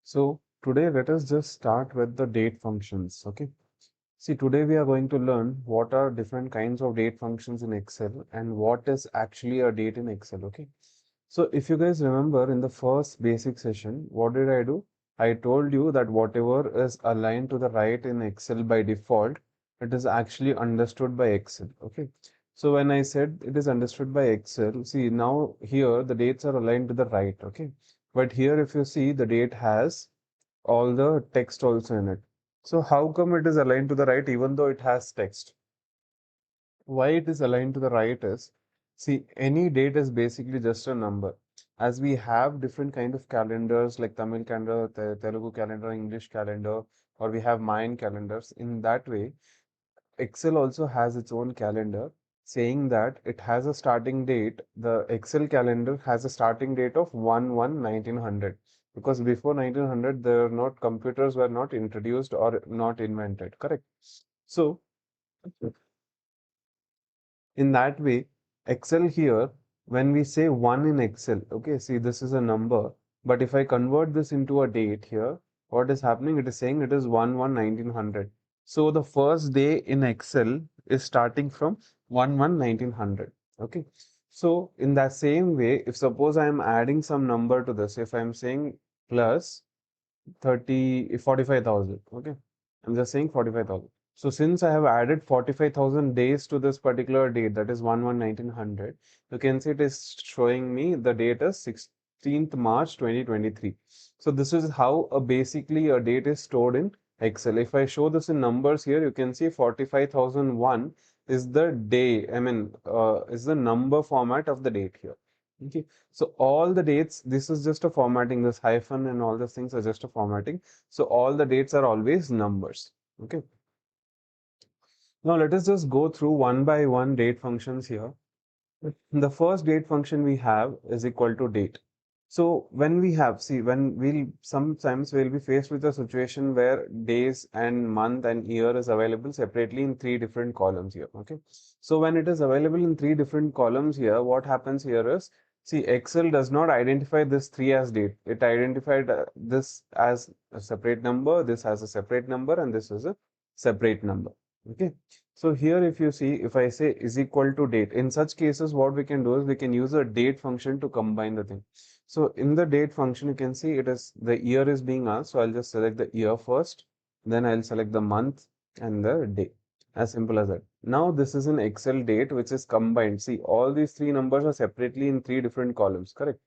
So today let us just start with the date functions. Okay. See, today we are going to learn what are different kinds of date functions in Excel and what is actually a date in Excel. Okay. So if you guys remember in the first basic session, what did I do? I told you that whatever is aligned to the right in Excel by default, it is actually understood by Excel. Okay. So when I said it is understood by Excel, see now here the dates are aligned to the right. Okay. But here if you see the date has all the text also in it. So how come it is aligned to the right even though it has text? Why it is aligned to the right is, see, any date is basically just a number. As we have different kind of calendars like Tamil calendar, Telugu calendar, English calendar, or we have Mayan calendars. In that way, Excel also has its own calendar, saying that it has a starting date. The Excel calendar has a starting date of 1/1/1900 because before 1900 there are not computers were not introduced or not invented. Correct. So in that way, Excel here, when we say 1 in Excel, okay, see this is a number, but if I convert this into a date here, what is happening? It is saying it is 1/1/1900. So the first day in Excel is starting from 1/1/1900. Okay. So in that same way, if suppose I am adding some number to this, if I am saying plus 45,000. Okay. I'm just saying 45,000. So since I have added 45,000 days to this particular date, that is 1/1/1900, you can see it is showing me the date is 16th March 2023. So this is how basically a date is stored in Excel. If I show this in numbers here, you can see 45,001 is the day, is the number format of the date here. Okay. So all the dates, this is just a formatting, this hyphen and all these things are just a formatting. So all the dates are always numbers. Okay. Now let us just go through one by one date functions here. The first date function we have is equal to date. So when we have, see, when we'll sometimes we'll be faced with a situation where days and month and year is available separately in three different columns here. Okay. So when it is available in three different columns here, what happens here is, see, Excel does not identify this three as date. It identified this as a separate number, this as a separate number, and this is a separate number. Okay. So here if you see, if I say is equal to date, in such cases what we can do is we can use a date function to combine the thing. So in the date function you can see it is the year is being asked. So I'll just select the year first, then I'll select the month and the day. As simple as that. Now this is an Excel date which is combined. See, all these three numbers are separately in three different columns, correct?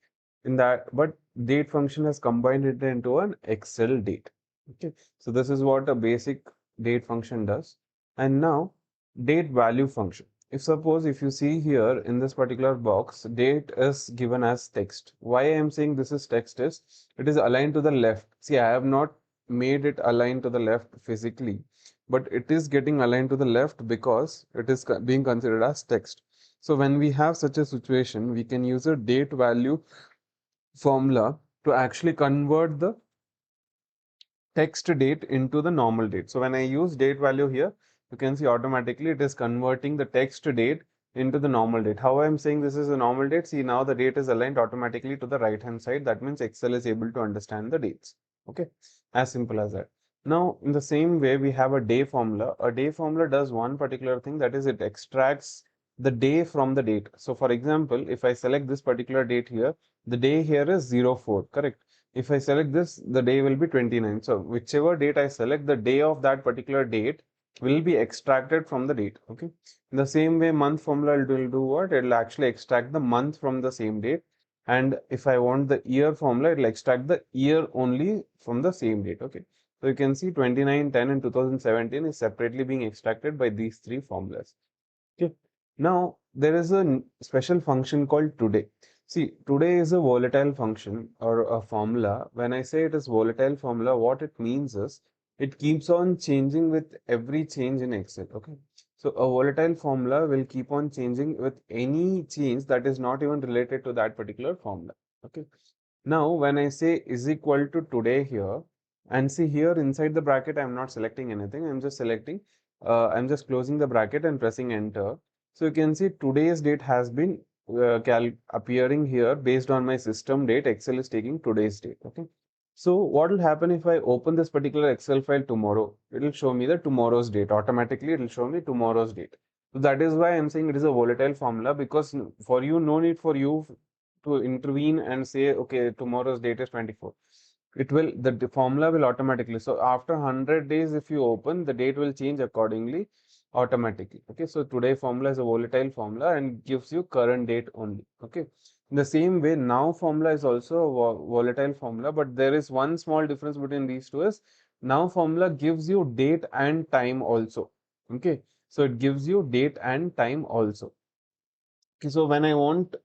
In that, but date function has combined it into an Excel date. Okay, so this is what a basic date function does. And now date value function. If suppose if you see here in this particular box, date is given as text. Why I am saying this is text is it is aligned to the left. See, I have not made it align to the left physically, but it is getting aligned to the left because it is being considered as text. So when we have such a situation, we can use a date value formula to actually convert the text date into the normal date. So when I use date value here, you can see automatically it is converting the text date into the normal date. How I am saying this is a normal date, see now the date is aligned automatically to the right hand side. That means Excel is able to understand the dates. Okay, as simple as that. Now in the same way we have a day formula. A day formula does one particular thing, that is it extracts the day from the date. So for example, if I select this particular date here, the day here is 04, correct? If I select this, the day will be 29. So whichever date I select, the day of that particular date will be extracted from the date. Okay. In the same way, month formula will do what? It will actually extract the month from the same date. And if I want the year formula, it will extract the year only from the same date. Okay. So you can see 29, 10, and 2017 is separately being extracted by these three formulas. Okay. Now there is a special function called today. See, today is a volatile function or a formula. When I say it is volatile formula, what it means is it keeps on changing with every change in Excel. Okay. So a volatile formula will keep on changing with any change that is not even related to that particular formula. Okay. Now, when I say is equal to today here, and see here inside the bracket, I'm not selecting anything. I'm just closing the bracket and pressing enter. So you can see today's date has been appearing here based on my system date. Excel is taking today's date. Okay. So what will happen if I open this particular Excel file tomorrow? It will show me the tomorrow's date. Automatically, it will show me tomorrow's date. So that is why I'm saying it is a volatile formula, because for you, no need for you to intervene and say, okay, tomorrow's date is 24. It will, the formula will automatically. So after 100 days, if you open, the date will change accordingly automatically. Okay, so today formula is a volatile formula and gives you current date only. Okay. In the same way, now formula is also a volatile formula, but there is one small difference between these two is now formula gives you date and time also. Okay, so it gives you date and time also. Okay, so when I want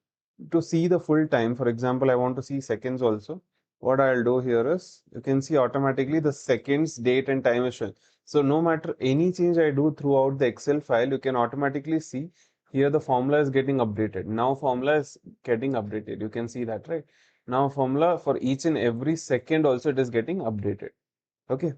to see the full time, for example, I want to see seconds also. What I'll do here is you can see automatically the seconds, date, and time is shown. So no matter any change I do throughout the Excel file, you can automatically see here the formula is getting updated. Now formula is getting updated. You can see that, right? Now formula for each and every second also it is getting updated. Okay.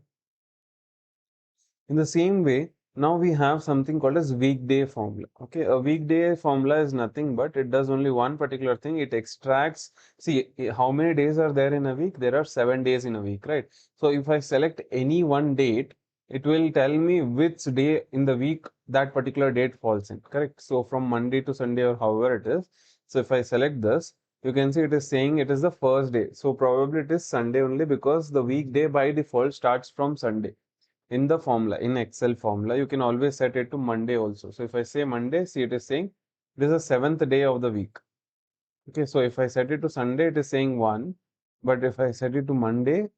In the same way, now we have something called as weekday formula. Okay, a weekday formula is nothing but it does only one particular thing. It extracts, see how many days are there in a week? There are 7 days in a week, right? So if I select any one date, it will tell me which day in the week that particular date falls in, correct? So from Monday to Sunday or however it is. So if I select this, you can see it is saying it is the first day. So probably it is Sunday only because the weekday by default starts from Sunday. In the formula, in Excel formula, you can always set it to Monday also. So if I say Monday, see it is saying it is the seventh day of the week. Okay, so if I set it to Sunday, it is saying one, but if I set it to Monday,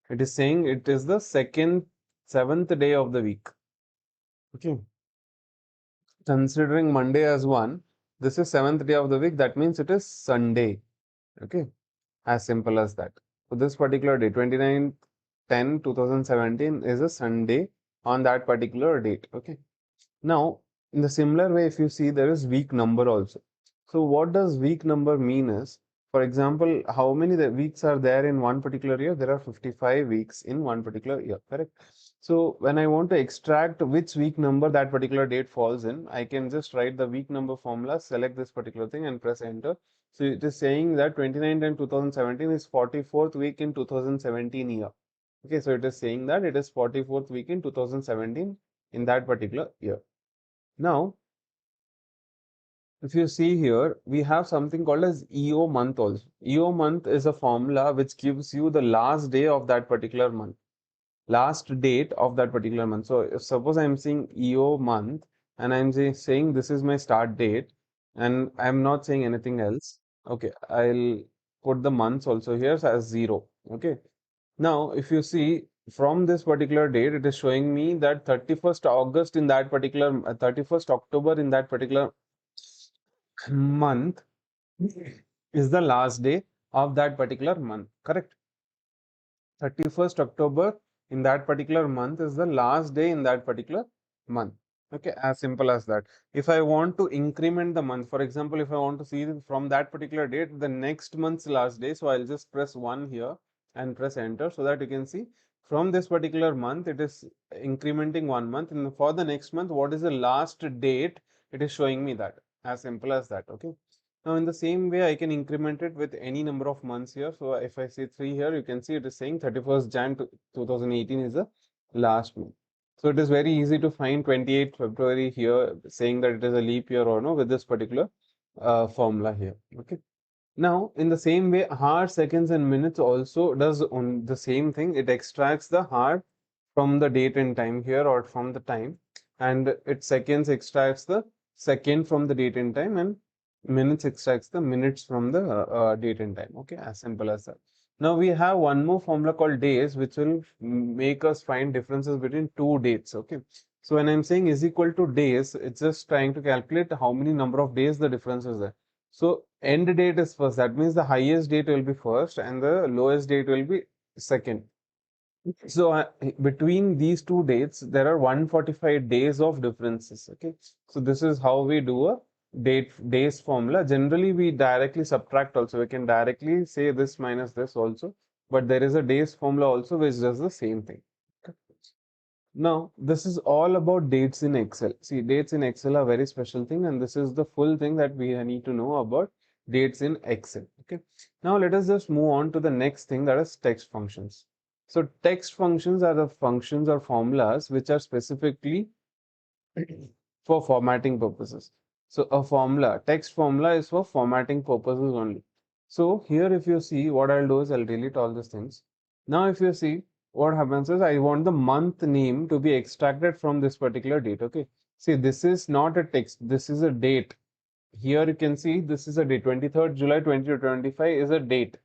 it is saying it is the seventh day of the week. Okay, considering Monday as one, this is seventh day of the week. That means it is Sunday. Okay, as simple as that. So this particular day, 29/10/2017 is a Sunday on that particular date. Okay. Now, in the similar way, if you see, there is week number also. So what does week number mean is, for example, how many the weeks are there in one particular year? There are 55 weeks in one particular year, correct? So when I want to extract which week number that particular date falls in, I can just write the week number formula, select this particular thing and press enter. So it is saying that 29/10/2017 is 44th week in 2017 year. Okay, so it is saying that it is 44th week in 2017 in that particular year. Now, if you see here, we have something called as EO month also. EO month is a formula which gives you the last day of that particular month, last date of that particular month. So if suppose I'm saying EO month and I'm saying this is my start date and I'm not saying anything else. Okay, I'll put the months also here as 0. Okay. Now, if you see from this particular date, it is showing me that 31st August in that particular, 31st October in that particular month is the last day of that particular month, correct? 31st October in that particular month is the last day in that particular month. Okay, as simple as that. If I want to increment the month, for example, if I want to see from that particular date, the next month's last day, so I'll just press 1 here and press enter so that you can see from this particular month, it is incrementing 1 month. And for the next month, what is the last date? It is showing me that. As simple as that. Okay. Now, in the same way, I can increment it with any number of months here. So if I say 3 here, you can see it is saying 31st Jan 2018 is the last month. So it is very easy to find 28th February here, saying that it is a leap year or no with this particular formula here. Okay. Now, in the same way, hours, seconds, and minutes also does on the same thing. It extracts the hour from the date and time here or from the time, and it seconds extracts the second from the date and time, and minutes extracts the minutes from the date and time. Okay, as simple as that. Now we have one more formula called days, which will make us find differences between two dates. Okay, so when I'm saying is equal to days, it's just trying to calculate how many number of days the difference is there. So end date is first. That means the highest date will be first, and the lowest date will be second. So between these two dates, there are 145 days of differences. Okay, so this is how we do a days formula. Generally, we directly subtract also. We can directly say this minus this also, but there is a days formula also which does the same thing. Now, this is all about dates in Excel. See, dates in Excel are very special thing, and this is the full thing that we need to know about. dates in Excel. Okay. Now let us just move on to the next thing, that is text functions. So text functions are the functions or formulas which are specifically for formatting purposes. So a formula, text formula is for formatting purposes only. So here if you see, what I'll do is I'll delete all these things. Now if you see, what happens is I want the month name to be extracted from this particular date. Okay. See, this is not a text, this is a date. Here you can see this is a date, 23rd July 2025 is a date.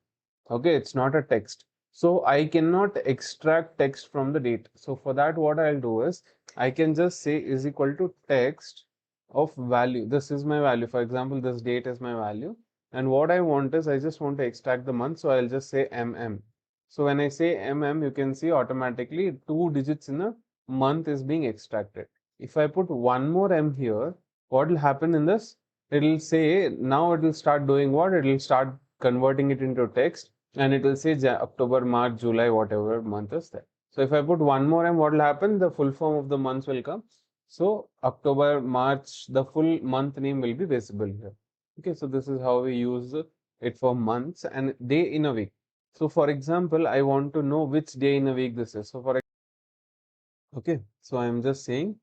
Okay, it's not a text. So I cannot extract text from the date. So for that, what I'll do is I can just say is equal to text of value. This is my value. For example, this date is my value. And what I want is I just want to extract the month. So I'll just say MM. So when I say MM, you can see automatically 2 digits in a month is being extracted. If I put one more M here, what will happen in this? It'll say now it will start doing what? It will start converting it into text, and it will say October, March, July, whatever month is there. So if I put one more M, what will happen? The full form of the months will come. So October, March, the full month name will be visible here. Okay, so this is how we use it for months and day in a week. So for example, I want to know which day in a week this is. So for okay, so I am just saying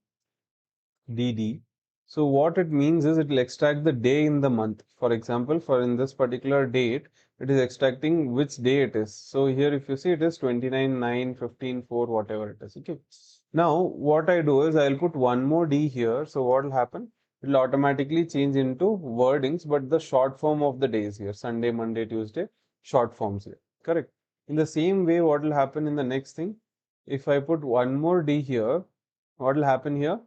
DD. So what it means is it will extract the day in the month. For example, for in this particular date, it is extracting which day it is. So here if you see it is 29, 9, 15, 4, whatever it is. Okay. Now what I do is I'll put one more D here. So what will happen? It will automatically change into wordings, but the short form of the days here, Sunday, Monday, Tuesday, short forms here. Correct. In the same way, what will happen in the next thing? If I put one more D here, what will happen here?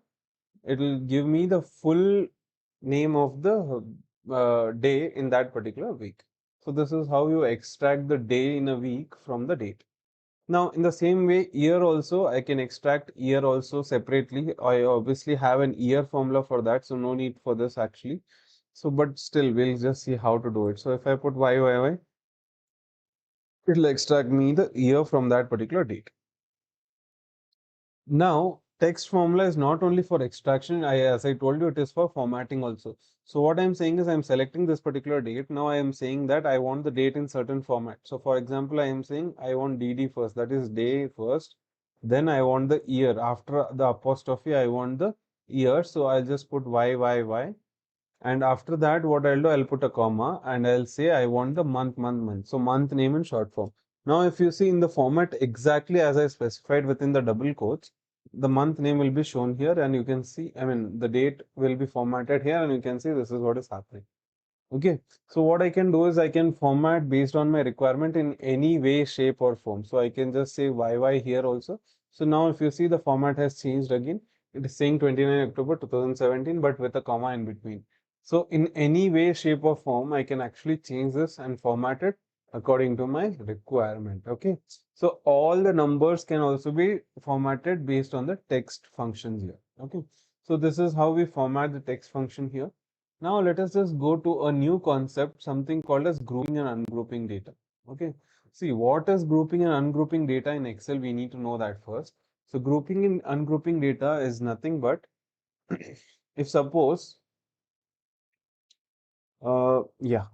It will give me the full name of the day in that particular week. So this is how you extract the day in a week from the date. Now, in the same way, year also, I can extract year also separately. I obviously have an year formula for that, so no need for this actually. So, but still, we'll just see how to do it. So if I put YYY, it'll extract me the year from that particular date. Now, text formula is not only for extraction, as I told you, it is for formatting also. So what I'm saying is I'm selecting this particular date. Now I am saying that I want the date in certain format. So for example, I am saying I want DD first, that is day first. Then I want the year. After the apostrophe, I want the year. So I'll just put YYY. And after that, what I'll do, I'll put a comma and I'll say I want the month. So month name in short form. Now, if you see in the format exactly as I specified within the double quotes, the month name will be shown here and you can see, I mean, the date will be formatted here and you can see this is what is happening. Okay, so what I can do is I can format based on my requirement in any way, shape, or form. So I can just say YY here also. So now if you see the format has changed again, it is saying 29 October 2017, but with a comma in between. So in any way, shape, or form, I can actually change this and format it according to my requirement. Okay, so all the numbers can also be formatted based on the text functions here. Okay, so this is how we format the text function here. Now let us just go to a new concept, something called as grouping and ungrouping data. Okay. See, what is grouping and ungrouping data in Excel? We need to know that first. So grouping and ungrouping data is nothing but if suppose, yeah,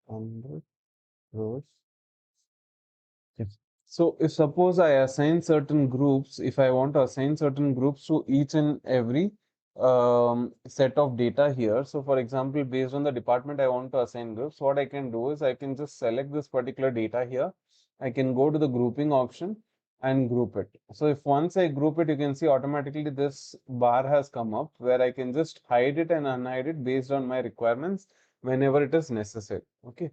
under rows. Yes. So if suppose I assign certain groups, if I want to assign certain groups to each and every set of data here. So for example, based on the department I want to assign groups, what I can do is I can just select this particular data here. I can go to the grouping option and group it. So if once I group it, you can see automatically this bar has come up where I can just hide it and unhide it based on my requirements whenever it is necessary. Okay.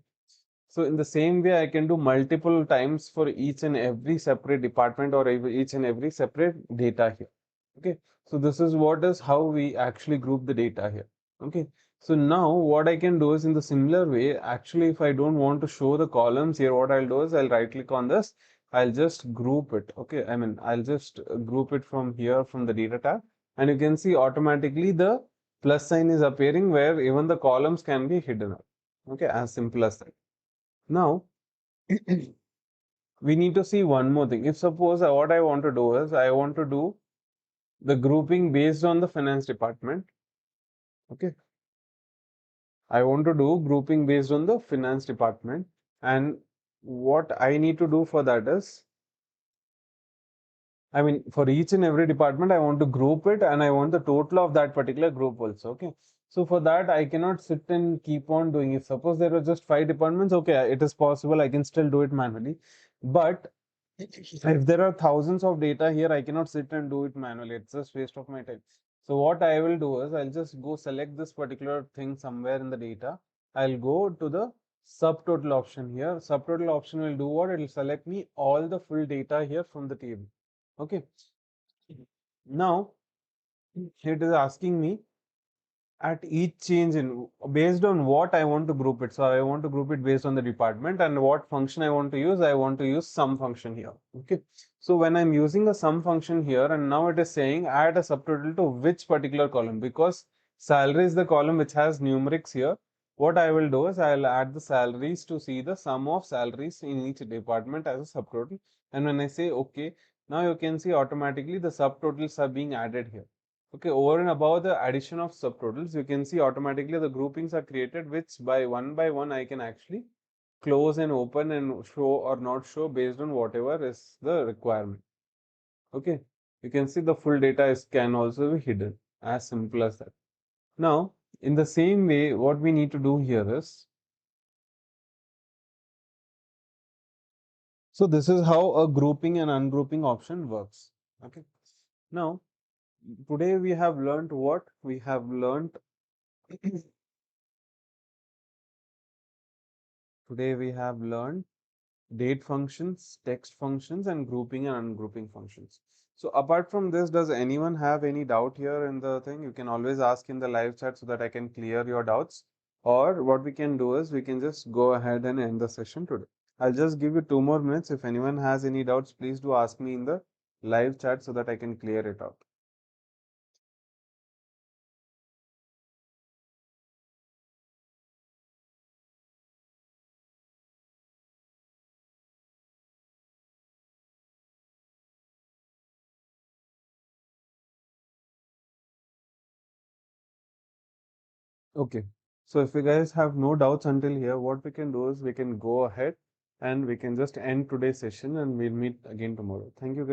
So in the same way, I can do multiple times for each and every separate department or each and every separate data here. Okay. So this is what is how we actually group the data here. Okay. So now what I can do is in the similar way, actually, if I don't want to show the columns here, what I'll do is I'll right click on this. I'll just group it. Okay. I mean, I'll just group it from here from the data tab and you can see automatically the plus sign is appearing where even the columns can be hidden up. Okay. As simple as that. Now, we need to see one more thing. If suppose what I want to do is I want to do the grouping based on the finance department. Okay. I want to do grouping based on the finance department. And what I need to do for that is, I mean, for each and every department, I want to group it and I want the total of that particular group also. Okay. So for that, I cannot sit and keep on doing it. Suppose there are just five departments, okay, it is possible. I can still do it manually. But if there are thousands of data here, I cannot sit and do it manually. It's just waste of my time. So what I will do is I'll just go select this particular thing somewhere in the data. I'll go to the subtotal option here. Subtotal option will do what? It will select me all the full data here from the table. Okay. Now it is asking me at each change in based on what I want to group it. So I want to group it based on the department and what function I want to use. I want to use sum function here. Okay. So when I'm using a sum function here and now it is saying add a subtotal to which particular column, because salary is the column which has numerics here. What I will do is I'll add the salaries to see the sum of salaries in each department as a subtotal. And when I say okay, now you can see automatically the subtotals are being added here. Okay, over and above the addition of subtotals, you can see automatically the groupings are created, which by one I can actually close and open and show or not show based on whatever is the requirement. Okay, you can see the full data is can also be hidden, as simple as that. Now, in the same way, what we need to do here is, so this is how a grouping and ungrouping option works. Okay, now today we have learned what? We have learned today we have learned date functions, text functions, and grouping and ungrouping functions. So apart from this, does anyone have any doubt here in the thing? You can always ask in the live chat so that I can clear your doubts. Or what we can do is we can just go ahead and end the session today. I'll just give you 2 more minutes. If anyone has any doubts, please do ask me in the live chat so that I can clear it out. Okay. So if you guys have no doubts until here, what we can do is we can go ahead and we can just end today's session and we'll meet again tomorrow. Thank you guys.